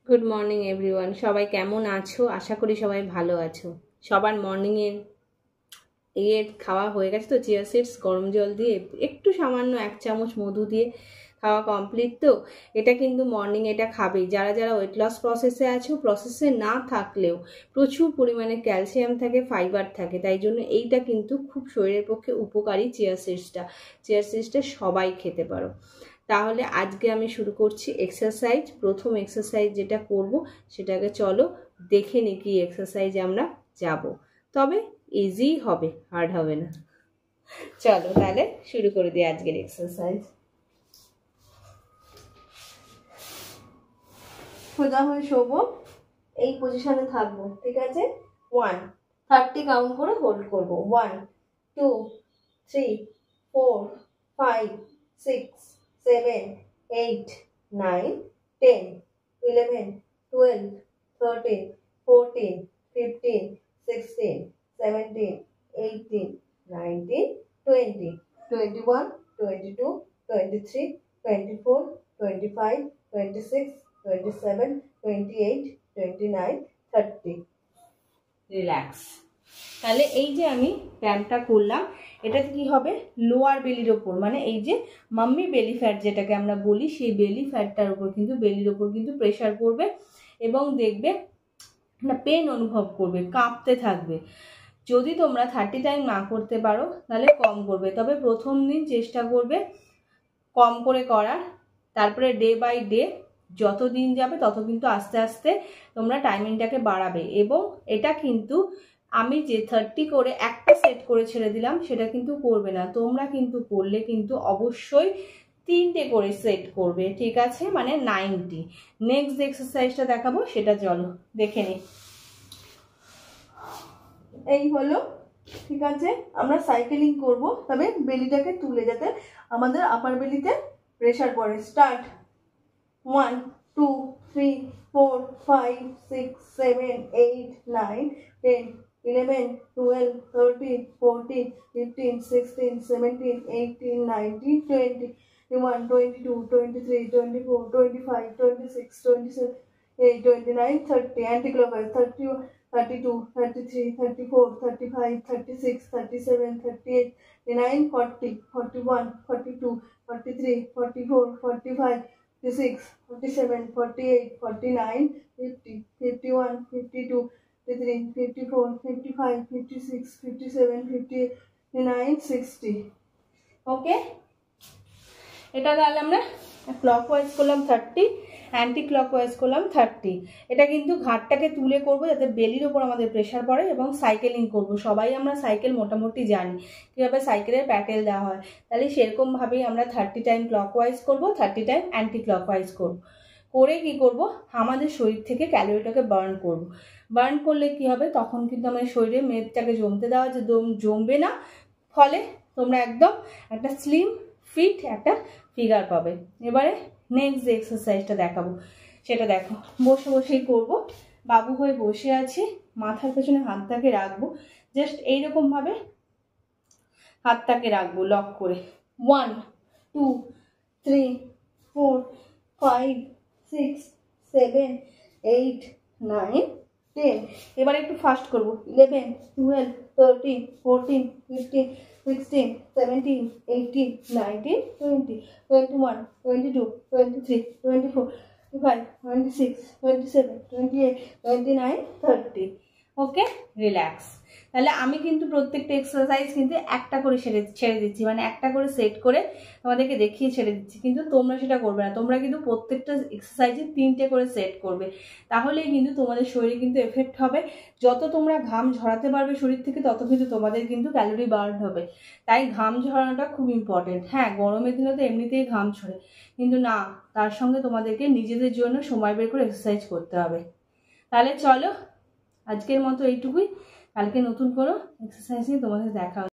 Good morning everyone, সবাই কেমন আছো? আশা করি সবাই ভালো আছো। সবার মর্নিংয়ের খাওয়া হয়ে গেছে তো? চিয়া সিডস গরম জল দিয়ে একটু সামান্য 1 চামচ মধু দিয়ে খাওয়া কমপ্লিট তো। এটা কিন্তু মর্নিং এটা খাবেই। যারা যারা ওয়েট লস প্রসেসে আছো, প্রসেসে না থাকলেও প্রচুর পরিমাণে ক্যালসিয়াম থাকে, ফাইবার থাকে, তাই জন্য এইটা কিন্তু খুব শরীরের পক্ষে উপকারী। চিয়া সিডসটা সবাই খেতে পারো। তাহলে আজকে আমি শুরু করছি এক্সারসাইজ। প্রথম এক্সারসাইজ যেটা করব সেটাকে চলো দেখে নিই কি এক্সারসাইজ আমরা যাব। তবে ইজি হবে, হার্ড হবে না। চলো তাহলে শুরু করে দিই আজকের এক্সারসাইজ। সোজা হয়ে শোবো, এই পজিশনে থাকবো, ঠিক আছে? 1 30 কাউন্ট করে হোল্ড করবো। 1 2 3 4 5 6 7 8 9 10 11 12 13 14 15 16 17 18 19 20 21 22 23 24 25 26 27 28 29 30। রিল্যাক্স। তাহলে এই যে আমি ব্যায়ামটা করলাম, এটাতে কি হবে? লোয়ার বেলির ওপর, মানে এই যে মাম্মি বেলি ফ্যাট যেটাকে আমরা বলি, সেই বেলি ফ্যাটটার উপর কিন্তু, বেলির ওপর কিন্তু প্রেশার পড়বে এবং দেখবে একটা পেন অনুভব করবে, কাঁপতে থাকবে। যদি তোমরা 30 টাইম না করতে পারো তাহলে কম করবে, তবে প্রথম দিন চেষ্টা করবে কম করে করার। তারপরে ডে বাই ডে যত দিন যাবে তত কিন্তু আস্তে আস্তে তোমরা টাইমিংটাকে বাড়াবে। এবং এটা কিন্তু আমি যে 30 করে একটা সেট করে ছেড়ে দিলাম সেটা কিন্তু করবে না। তোমরা কিন্তু করলে কিন্তু অবশ্যই 3টে করে সেট করবে, ঠিক আছে? মানে 90। নেক্সট যে এক্সারসাইজটা দেখাবো সেটা চলো দেখে নি। এই হলো, ঠিক আছে? আমরা সাইকেলিং করব, তবে বেলিটাকে তুলে যাতে আমাদের আপার বেলিতে প্রেশার পড়ে। স্টার্ট। 1 2 3 4 5 6 7 8 9 10 11 12 13 14 15 16 17 18 19 20 21 22 23 24 25 26 27 29 30 anti-clockwise 31 32 33 34 35 36 37 38 39 40 41 42 43 44 45 46 47 48 49 50 51 52 53 54 55 56 57 58 59 60। ওকে, এটা তাহলে আমরা ক্লকওয়াইজ করলাম 30, অ্যান্টি ক্লকওয়াইজ করলাম 30। এটা কিন্তু ঘাটটাকে তুলে করব যাতে বেলির ওপর আমাদের প্রেশার পড়ে, এবং সাইকেলিং করব। সবাই আমরা সাইকেল মোটামুটি জানি কীভাবে সাইকেলের প্যাটেল দেওয়া হয়, তাহলে সেরকমভাবেই আমরা 30 টাইম ক্লকওয়াইজ করব, 30 টাইম অ্যান্টি ক্লকওয়াইজ করব। করে কি করব? আমাদের শরীর থেকে ক্যালোরিটাকে বার্ন করব। বার্ন করলে কি হবে? তখন কিন্তু আমাদের শরীরে মেদটাকে জমতে দেওয়া যে জমবে না, ফলে তোমরা একদম একটা স্লিম ফিট একটা ফিগার পাবে। এবারে নেক্সট যে এক্সারসাইজটা দেখাবো সেটা দেখো, বসে বসেই করব। বাবু হয়ে বসে আছি, মাথার পেছনে হাতটাকে রাখবো, জাস্ট এইরকমভাবে হাতটাকে রাখবো লক করে। 1 2 3 4 5 6 7 8 9 10। এবার একটু ফাস্ট করবো। 11 12 13 14 15 16 17 18 19 20 21 22 23 24 25 26 27 28 29 30। ওকে, রিল্যাক্স। তাহলে আমি কিন্তু প্রত্যেকটা এক্সারসাইজ কিন্তু একটা করে ছেড়ে দিচ্ছি, মানে একটা করে সেট করে তোমাদেরকে দেখিয়ে ছেড়ে দিচ্ছি, কিন্তু তোমরা সেটা করবে না। তোমরা কিন্তু প্রত্যেকটা এক্সারসাইজে 3টে করে সেট করবে, তাহলেই কিন্তু তোমাদের শরীরে কিন্তু এফেক্ট হবে। যত তোমরা ঘাম ঝরাতে পারবে শরীর থেকে, তত কিন্তু তোমাদের কিন্তু ক্যালোরি বার্ন হবে। তাই ঘাম ঝরানোটা খুব ইম্পর্টেন্ট। হ্যাঁ, গরমের দিনে তো এমনিতেই ঘাম ঝরে, কিন্তু না, তার সঙ্গে তোমাদেরকে নিজেদের জন্য সময় বের করে এক্সারসাইজ করতে হবে। তাহলে চলো আজকের মতো এইটুকুই, কালকে নতুন কোনো এক্সারসাইজ নিয়ে তোমাদের দেখা